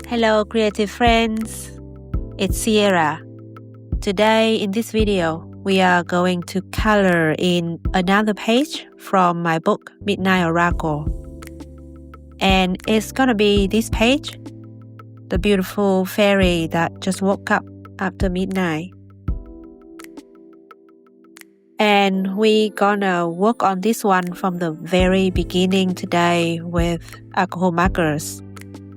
Hello creative friends, it's Sierra. Today in this video, we are going to color in another page from my book Midnight Oracle. And it's gonna be this page, the beautiful fairy that just woke up after midnight. And we're gonna work on this one from the very beginning today with alcohol markers.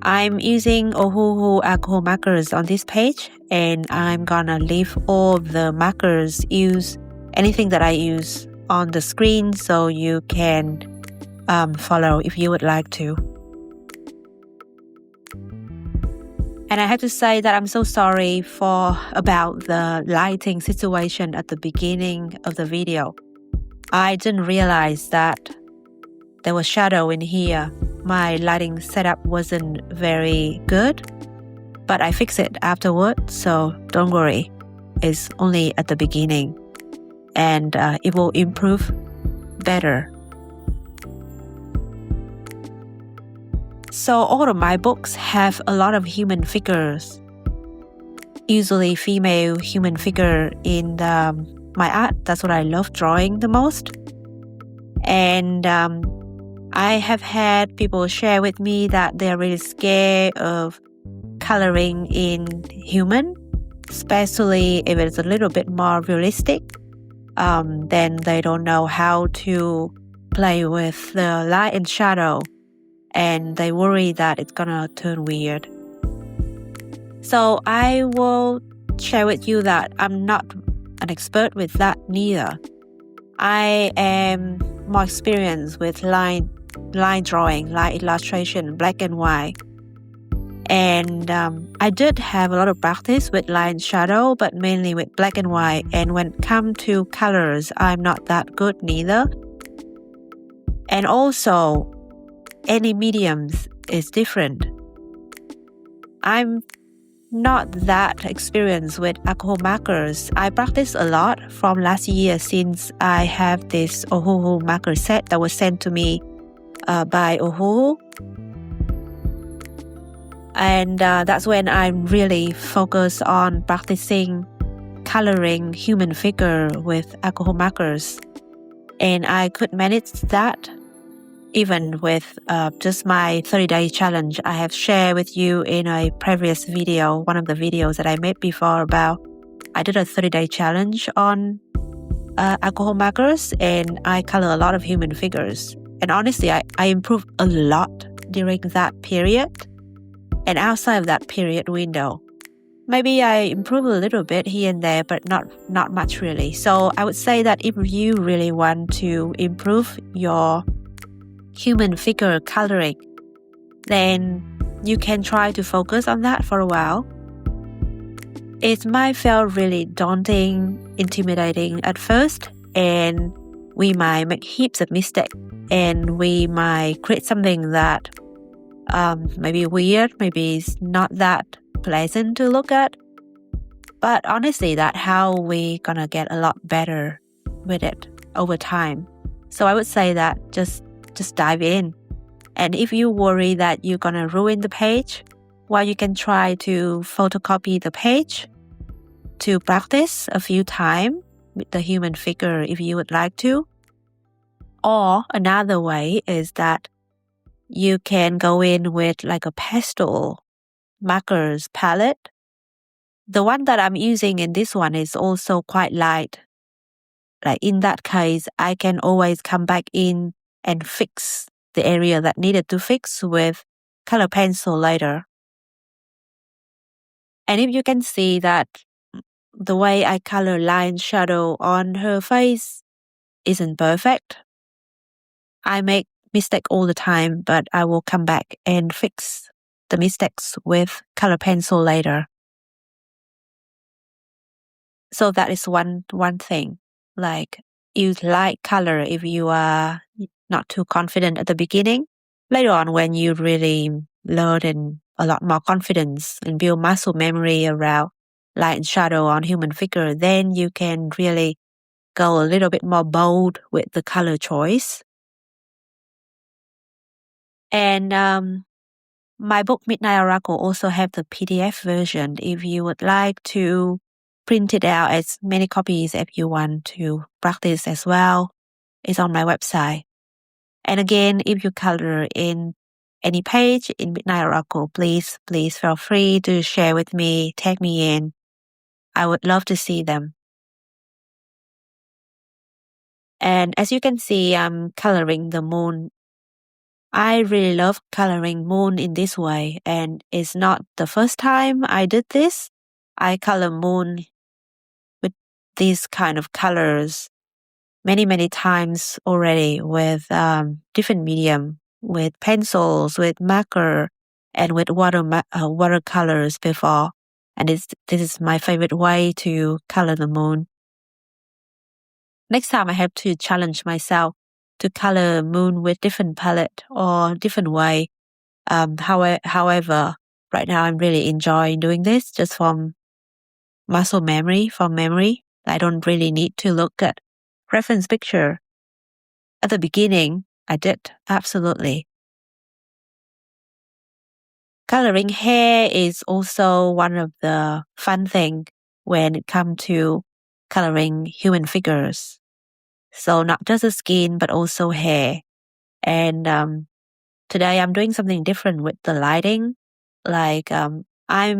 I'm using Ohuhu alcohol markers on this page, and I'm gonna leave all the markers anything that I use on the screen so you can follow if you would like to. And I have to say that I'm so sorry about the lighting situation at the beginning of the video. I didn't realize that there was shadow in here. My lighting setup wasn't very good, but I fixed it afterward, so don't worry. It's only at the beginning, and it will improve better. So all of my books have a lot of human figures, usually female human figure in my art. That's what I love drawing the most. And I have had people share with me that they're really scared of coloring in human, especially if it's a little bit more realistic. Then they don't know how to play with the light and shadow, and they worry that it's gonna turn weird. So I will share with you that I'm not an expert with that neither. I am more experienced with line drawing, line illustration, black and white. And I did have a lot of practice with line shadow, but mainly with black and white. And when it comes to colors, I'm not that good neither. And also, any mediums is different. I'm not that experienced with alcohol markers. I practiced a lot from last year since I have this Ohuhu marker set that was sent to me by Ohuhu. And that's when I'm really focused on practicing coloring human figure with alcohol markers. And I could manage that even with just my 30-day challenge I have shared with you in a previous video, one of the videos that I made before about I did a 30-day challenge on alcohol markers, and I color a lot of human figures. And honestly, I improved a lot during that period and outside of that period window. Maybe I improved a little bit here and there, but not much really. So I would say that if you really want to improve your human figure coloring, then you can try to focus on that for a while. It might feel really daunting, intimidating at first, and we might make heaps of mistakes, and we might create something that maybe weird, maybe it's not that pleasant to look at. But honestly, that's how we're gonna get a lot better with it over time. So I would say that just dive in. And if you worry that you're gonna ruin the page, well, you can try to photocopy the page to practice a few times with the human figure if you would like to. Or another way is that you can go in with like a pastel markers palette. The one that I'm using in this one is also quite light. Like in that case, I can always come back in and fix the area that needed to fix with color pencil later. And if you can see that the way I color line shadow on her face isn't perfect, I make mistake all the time, but I will come back and fix the mistakes with color pencil later. So that is one thing. Like, use light color if you are not too confident at the beginning. Later on, when you really learn and a lot more confidence and build muscle memory around light and shadow on human figure, then you can really go a little bit more bold with the color choice. And My book Midnight Oracle also have the PDF version if you would like to print it out as many copies if you want to practice as well. It's on my website. And again, if you color in any page in Midnight Oracle, please feel free to share with me, tag me in. I would love to see them. And as you can see, I'm coloring the moon. I really love coloring moon in this way, and it's not the first time I did this. I color moon with these kind of colors many times already with different medium, with pencils, with marker, and with watercolors before. And this is my favorite way to color the moon. Next time I have to challenge myself to color moon with different palette or different way. However, right now I'm really enjoying doing this just from muscle memory, from memory. I don't really need to look at reference picture. At the beginning, I did, absolutely. Coloring hair is also one of the fun things when it comes to coloring human figures. So not just the skin, but also hair. And today I'm doing something different with the lighting. Like I'm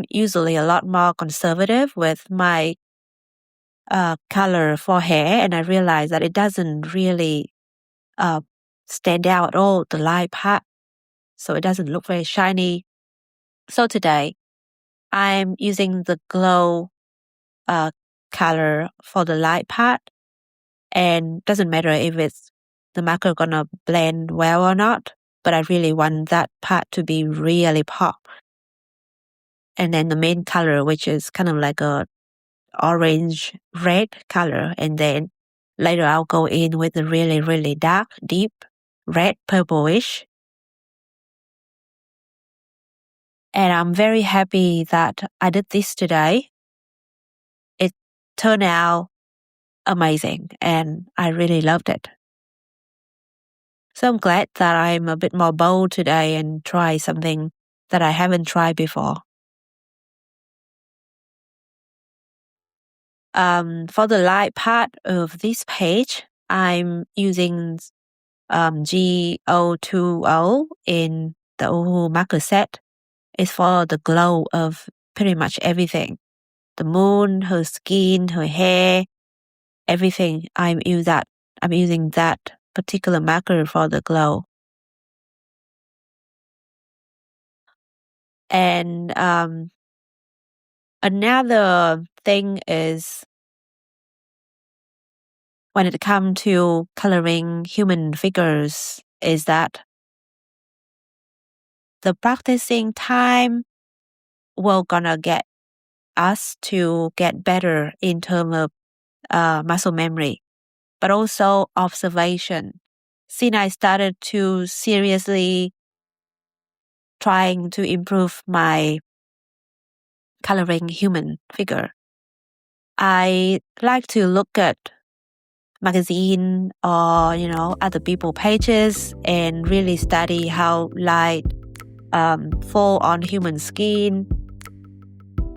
usually a lot more conservative with my color for hair, and I realized that it doesn't really stand out at all, the light part. So it doesn't look very shiny. So today I'm using the glow color for the light part, and doesn't matter if it's the marker gonna blend well or not, but I really want that part to be really pop. And then the main color, which is kind of like a orange red color, and then later I'll go in with the really dark deep red purplish. And I'm very happy that I did this today. It turned out amazing and I really loved it. So I'm glad that I'm a bit more bold today and try something that I haven't tried before. For the light part of this page, I'm using G020 in the Ohuhu marker set. It's for the glow of pretty much everything. The moon, her skin, her hair, everything. I'm using that particular marker for the glow. And another thing is when it comes to coloring human figures is that the practicing time will gonna get us to get better in terms of muscle memory, but also observation. Since I started to seriously trying to improve my coloring human figure, I like to look at magazine or other people pages and really study how light fall on human skin.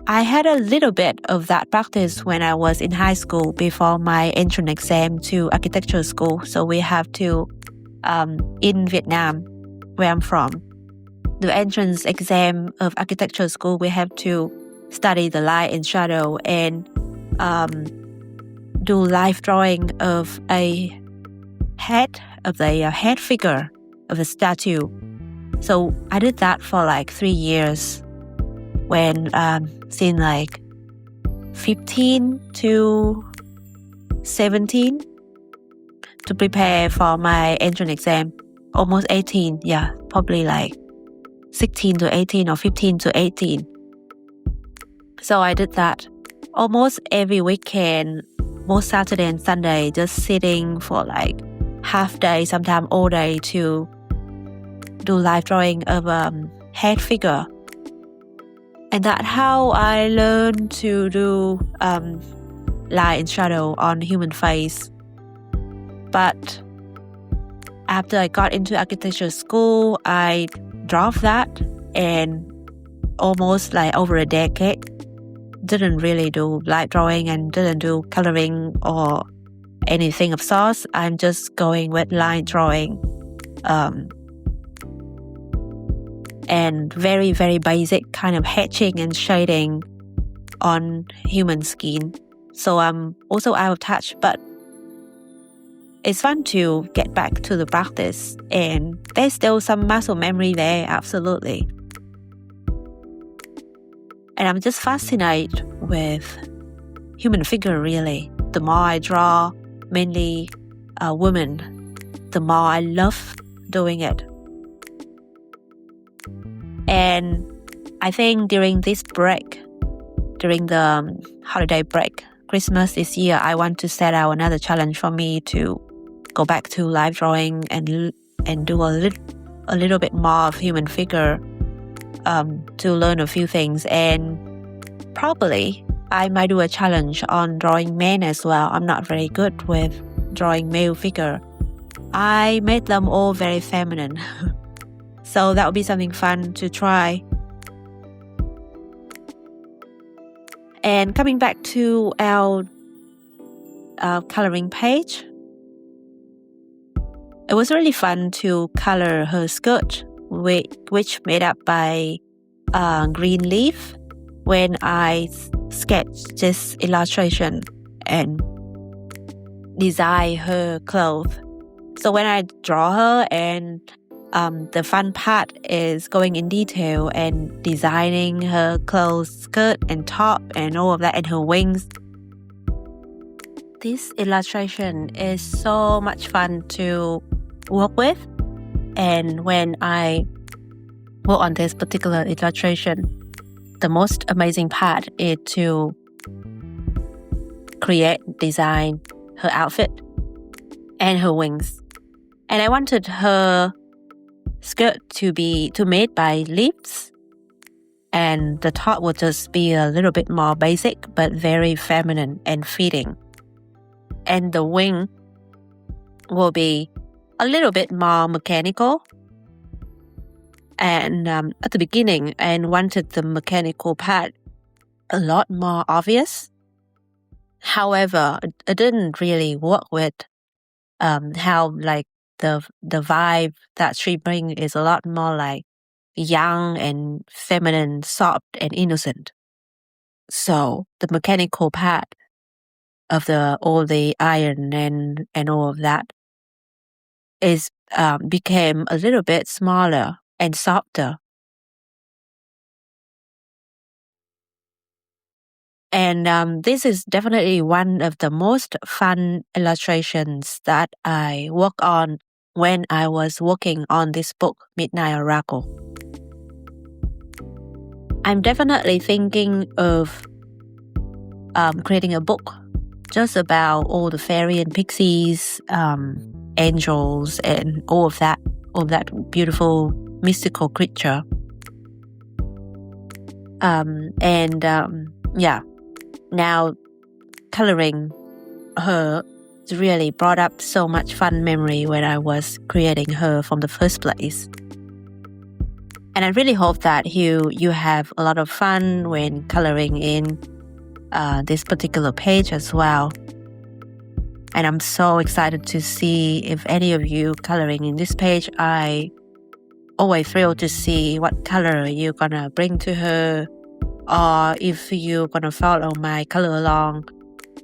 I had a little bit of that practice when I was in high school before my entrance exam to architecture school. So we have to, in Vietnam, where I'm from, the entrance exam of architecture school, we have to study the light and shadow and do live drawing of a head figure of a statue. So I did that for like 3 years when since like 15 to 17 to prepare for my entrance exam. Almost 18, yeah, probably like 16 to 18 or 15 to 18. So I did that almost every weekend, most Saturday and Sunday, just sitting for like half day, sometimes all day to do live drawing of a head figure. And that's how I learned to do light and shadow on human face. But after I got into architecture school, I dropped that and almost like over a decade didn't really do light drawing and didn't do coloring or anything of sorts. I'm just going with line drawing and very, very basic kind of hatching and shading on human skin. So I'm also out of touch, but it's fun to get back to the practice, and there's still some muscle memory there, absolutely. And I'm just fascinated with human figure, really. The more I draw, mainly women, the more I love doing it. And I think during this break, during the holiday break, Christmas this year, I want to set out another challenge for me to go back to live drawing and do a little bit more of human figure to learn a few things. And probably I might do a challenge on drawing men as well. I'm not very good with drawing male figure. I made them all very feminine. So that would be something fun to try. And coming back to our coloring page, it was really fun to color her skirt, which made up by green leaf, when I sketched this illustration and design her clothes. So when I draw her, and the fun part is going in detail and designing her clothes, skirt and top and all of that, and her wings. This illustration is so much fun to work with. And when I work on this particular illustration, the most amazing part is to design her outfit and her wings. And I wanted her skirt to made by leaves, and the top would just be a little bit more basic but very feminine and fitting. And the wing will be a little bit more mechanical. And at the beginning, I wanted the mechanical part a lot more obvious. However, it didn't really work with how like the vibe that she brings is a lot more like young and feminine, soft and innocent. So the mechanical part of all the iron and all of that is became a little bit smaller and softer. And this is definitely one of the most fun illustrations that I work on when I was working on this book, Midnight Oracle. I'm definitely thinking of creating a book just about all the fairy and pixies, angels, and all of that beautiful mystical creature. Now coloring her really brought up so much fun memory when I was creating her from the first place. And I really hope that you have a lot of fun when coloring in this particular page as well. And I'm so excited to see if any of you coloring in this page. I always thrilled to see what color you're gonna bring to her, or if you're gonna follow my color along.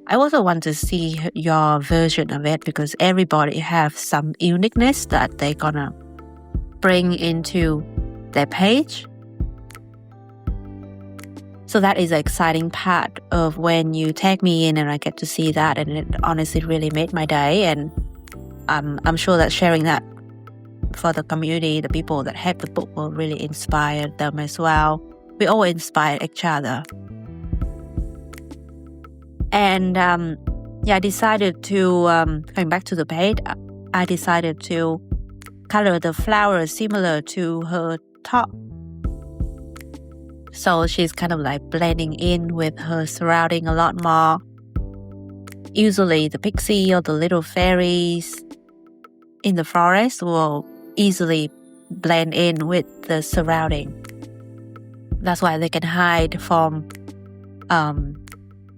I also want to see your version of it, because everybody have some uniqueness that they're gonna bring into their page. So that is an exciting part of when you tag me in and I get to see that, and it honestly really made my day. And I'm sure that sharing that for the community, the people that have the book, will really inspire them as well. We all inspire each other. And I decided to, coming back to the page, I decided to color the flowers similar to her top. So she's kind of like blending in with her surrounding a lot more. Usually the pixie or the little fairies in the forest will easily blend in with the surrounding. That's why they can hide from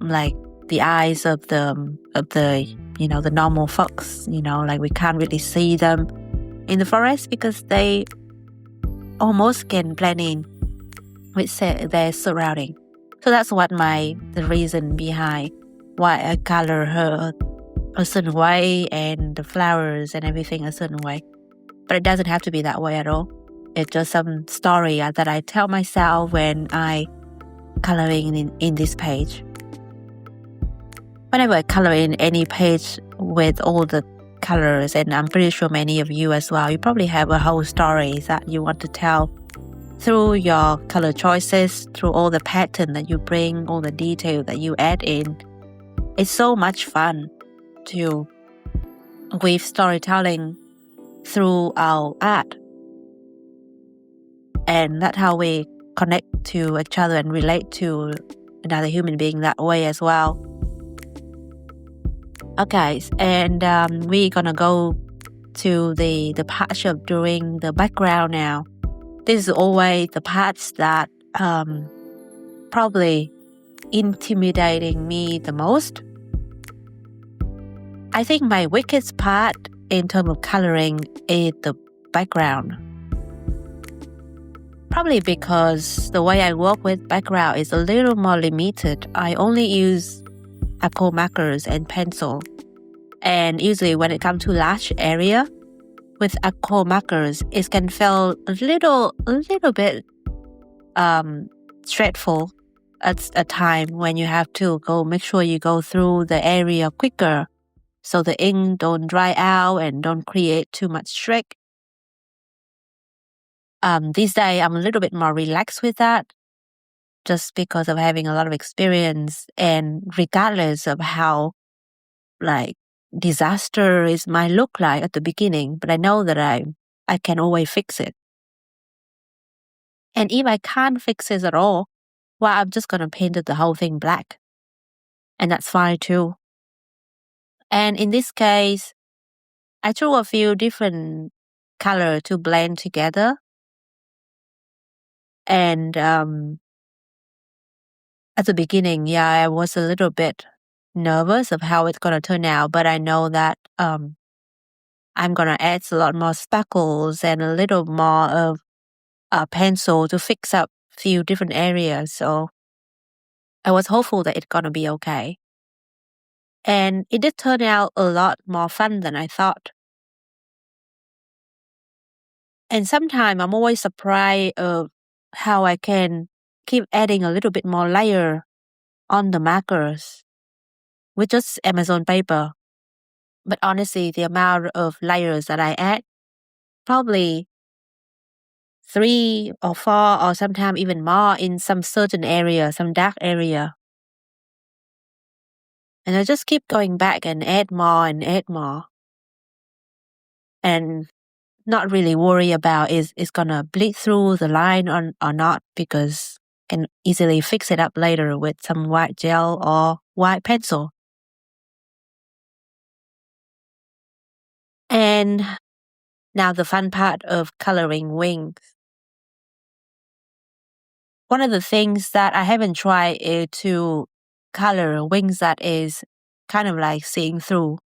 like the eyes of the the normal folks. Like we can't really see them in the forest because they almost can blend in with their surrounding. So that's the reason behind why I color her a certain way and the flowers and everything a certain way. But it doesn't have to be that way at all. It's just some story that I tell myself when I coloring in this page. Whenever I color in any page with all the colors, and I'm pretty sure many of you as well, you probably have a whole story that you want to tell through your color choices, through all the pattern that you bring, all the detail that you add in. It's so much fun to weave storytelling through our art. And that's how we connect to each other and relate to another human being that way as well. Okay, and we're gonna go to the part of doing the background now. This is always the parts that probably intimidating me the most. I think my weakest part in terms of coloring is the background. Probably because the way I work with background is a little more limited. I only use alcohol markers and pencil. And usually when it comes to large area, with alcohol markers, it can feel a little bit stressful at a time when you have to make sure you go through the area quicker so the ink don't dry out and don't create too much streak. These days, I'm a little bit more relaxed with that just because of having a lot of experience, and regardless of how disaster it might look like at the beginning, but I know that I can always fix it. And if I can't fix it at all, well, I'm just going to paint the whole thing black. And that's fine too. And in this case, I drew a few different colors to blend together. And at the beginning, I was a little bit nervous of how it's going to turn out, but I know that I'm going to add a lot more sparkles and a little more of pencil to fix up a few different areas. So I was hopeful that it's going to be okay. And it did turn out a lot more fun than I thought. And sometimes I'm always surprised of how I can keep adding a little bit more layer on the markers with just Amazon paper. But honestly, the amount of layers that I add, probably 3 or 4 or sometimes even more in some certain area, some dark area. And I just keep going back and add more and add more. And not really worry about is gonna bleed through the line or not, because can easily fix it up later with some white gel or white pencil. And now the fun part of coloring wings. One of the things that I haven't tried is to color wings that is kind of like seeing through.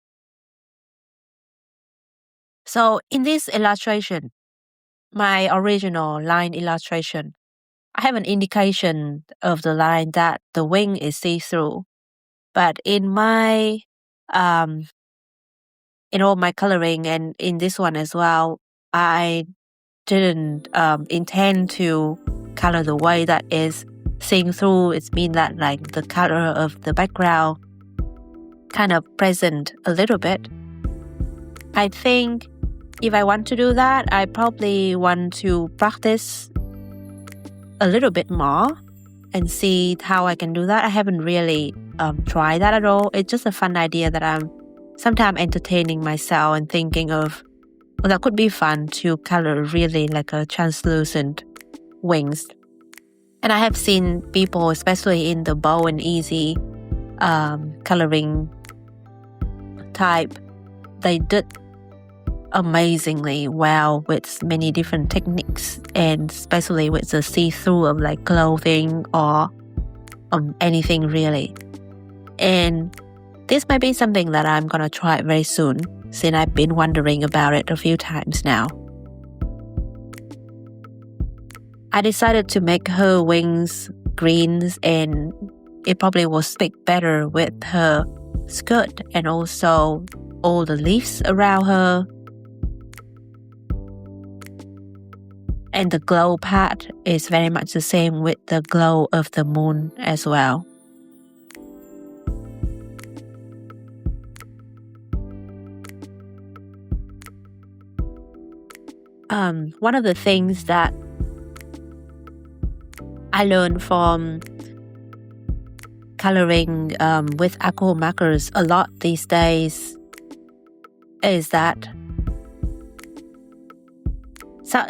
So in this illustration, my original line illustration, I have an indication of the line that the wing is see-through. But in my in all my coloring and in this one as well, I didn't intend to color the way that is seeing through. It means that like the color of the background kind of present a little bit. I think if I want to do that, I probably want to practice a little bit more and see how I can do that. I haven't really tried that at all. It's just a fun idea that I'm sometimes entertaining myself and thinking of, well, that could be fun to color really like a translucent wings. And I have seen people, especially in the bold and easy coloring type, they did amazingly well with many different techniques, and especially with the see-through of like clothing or anything really. And this might be something that I'm gonna try very soon, since I've been wondering about it a few times now. I decided to make her wings greens, and it probably will speak better with her skirt and also all the leaves around her. And the glow part is very much the same with the glow of the moon as well. One of the things that I learned from coloring with alcohol markers a lot these days is that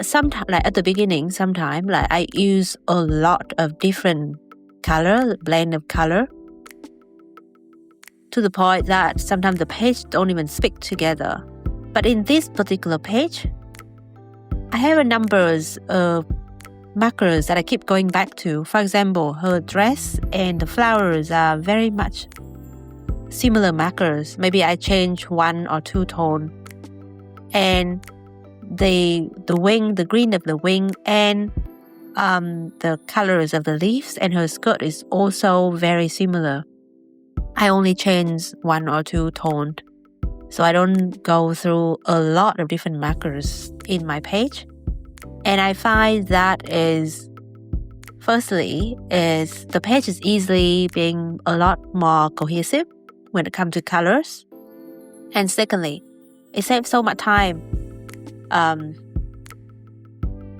sometimes, like at the beginning, sometimes like I use a lot of different color, blend of color, to the point that sometimes the page don't even speak together. But in this particular page, I have a numbers of markers that I keep going back to. For example, her dress and the flowers are very much similar markers. Maybe I change 1 or 2 tone. And the wing, the green of the wing, and the colors of the leaves and her skirt is also very similar. I only change 1 or 2 tones, so I don't go through a lot of different markers in my page. And I find that is, firstly, is the page is easily being a lot more cohesive when it comes to colors. And secondly, it saves so much time.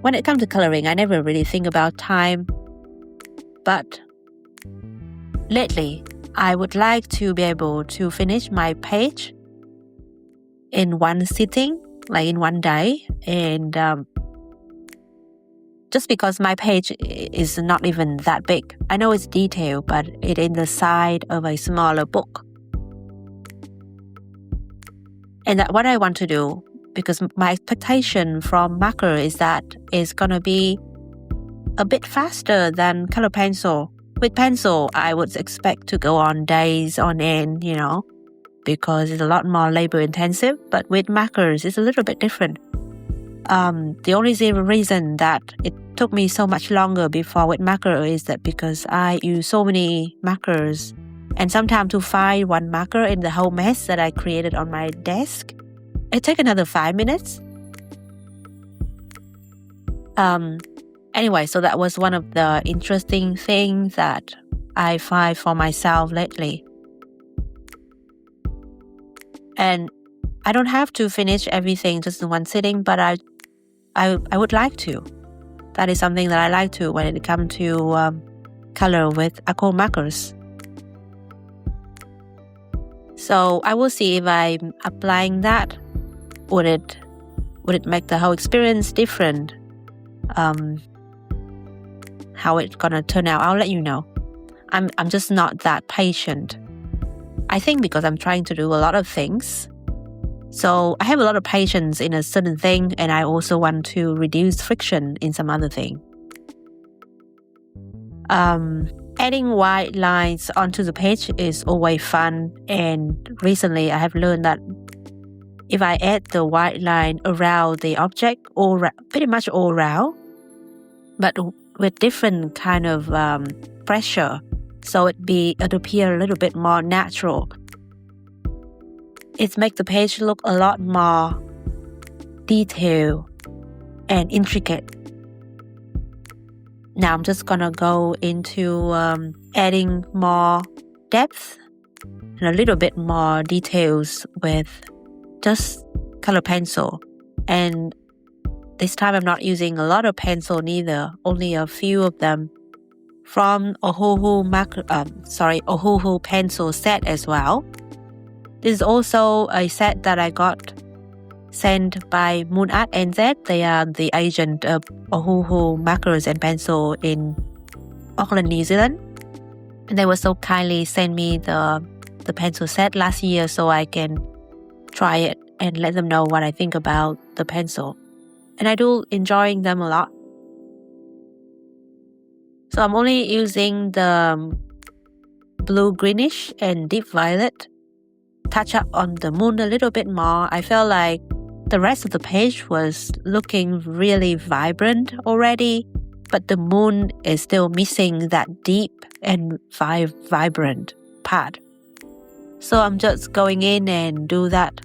When it comes to coloring, I never really think about time. But lately, I would like to be able to finish my page in one sitting, like in one day. And just because my page is not even that big. I know it's detailed, but it's in the side of a smaller book. And that's what I want to do, because my expectation from marker is that it's gonna be a bit faster than color pencil. With pencil, I would expect to go on days on end, because it's a lot more labor intensive. But with markers, it's a little bit different. The only reason that it took me so much longer before with marker is that because I use so many markers, and sometimes to find one marker in the whole mess that I created on my desk, it takes another 5 minutes. Anyway, so that was one of the interesting things that I find for myself lately. And I don't have to finish everything just in one sitting, but I would like to. That is something that I like to when it comes to color with alcohol markers. So I will see if I'm applying that. Would it make the whole experience different? How it's gonna turn out, I'll let you know. I'm just not that patient. I think because I'm trying to do a lot of things. So I have a lot of patience in a certain thing, and I also want to reduce friction in some other thing. Adding white lines onto the page is always fun, and recently I have learned that if I add the white line around the object, pretty much all around, but with different kind of pressure, so it appear a little bit more natural. It makes the page look a lot more detailed and intricate. Now I'm just gonna go into adding more depth and a little bit more details with just color pencil. And this time I'm not using a lot of pencil neither, only a few of them from Ohuhu pencil set as well. This is also a set that I got sent by Moon Art NZ. They are the agent of Ohuhu markers and pencil in Auckland, New Zealand. And they were so kindly sent me the pencil set last year so I can try it and let them know what I think about the pencil. And I do enjoying them a lot. So I'm only using the blue greenish and deep violet. Touch up on the moon a little bit more. I felt like the rest of the page was looking really vibrant already, but the moon is still missing that deep and vibrant part. So I'm just going in and do that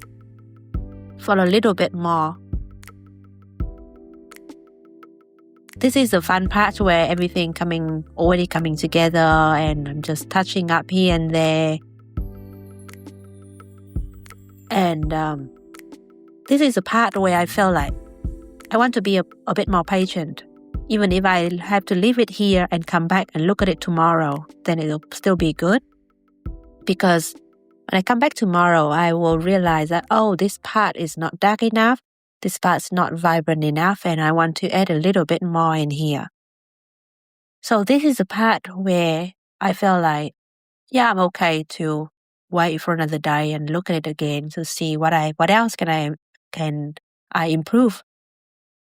for a little bit more. This is the fun part where everything already coming together, and I'm just touching up here and there. And this is the part where I feel like I want to be a bit more patient. Even if I have to leave it here and come back and look at it tomorrow, then it'll still be good. Because when I come back tomorrow, I will realize that, oh, this part is not dark enough. This part's not vibrant enough, and I want to add a little bit more in here. So this is the part where I feel like, yeah, I'm okay to wait for another day and look at it again to see what else can I improve.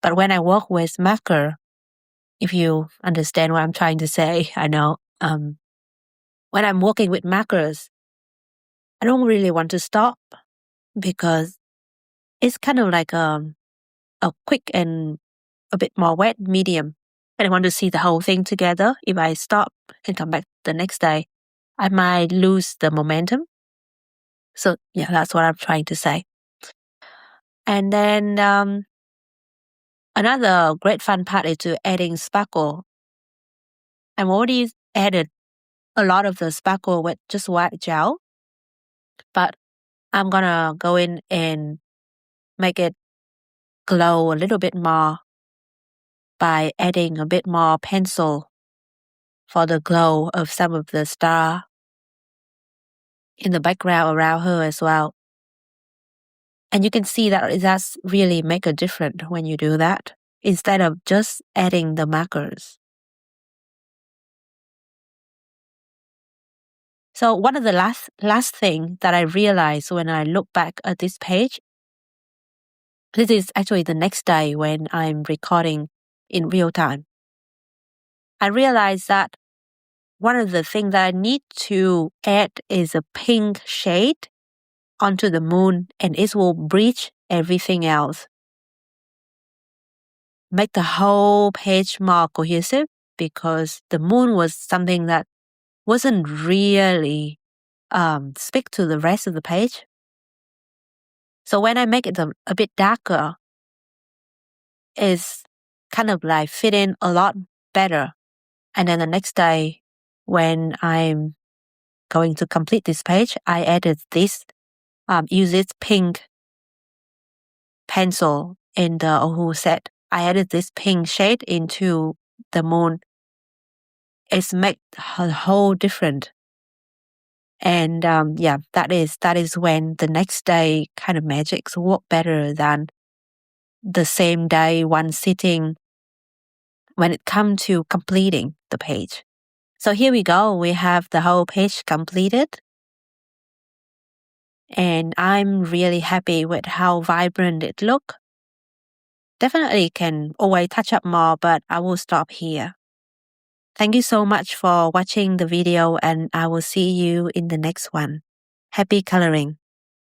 But when I work with marker, if you understand what I'm trying to say, I know. When I'm working with markers, I don't really want to stop because it's kind of like a quick and a bit more wet medium. And I want to see the whole thing together. If I stop and come back the next day, I might lose the momentum. So yeah, that's what I'm trying to say. And then another great fun part is to adding sparkle. I've already added a lot of the sparkle with just white gel, but I'm gonna go in and make it glow a little bit more by adding a bit more pencil for the glow of some of the star in the background around her as well. And you can see that it does really make a difference when you do that, instead of just adding the markers. So one of the last thing that I realized when I look back at this page, this is actually the next day when I'm recording in real time. I realized that one of the things that I need to add is a pink shade onto the moon, and it will bridge everything else. Make the whole page more cohesive, because the moon was something that wasn't really speak to the rest of the page. So when I make it a bit darker, it's kind of like fit in a lot better. And then the next day, when I'm going to complete this page, I added this, use this pink pencil in the Ohuhu set. I added this pink shade into the moon. It's make a whole different. And yeah, that is when the next day kind of magics work better than the same day one sitting when it comes to completing the page. So here we go. We have the whole page completed. And I'm really happy with how vibrant it look. Definitely can always touch up more, but I will stop here. Thank you so much for watching the video, and I will see you in the next one. Happy coloring!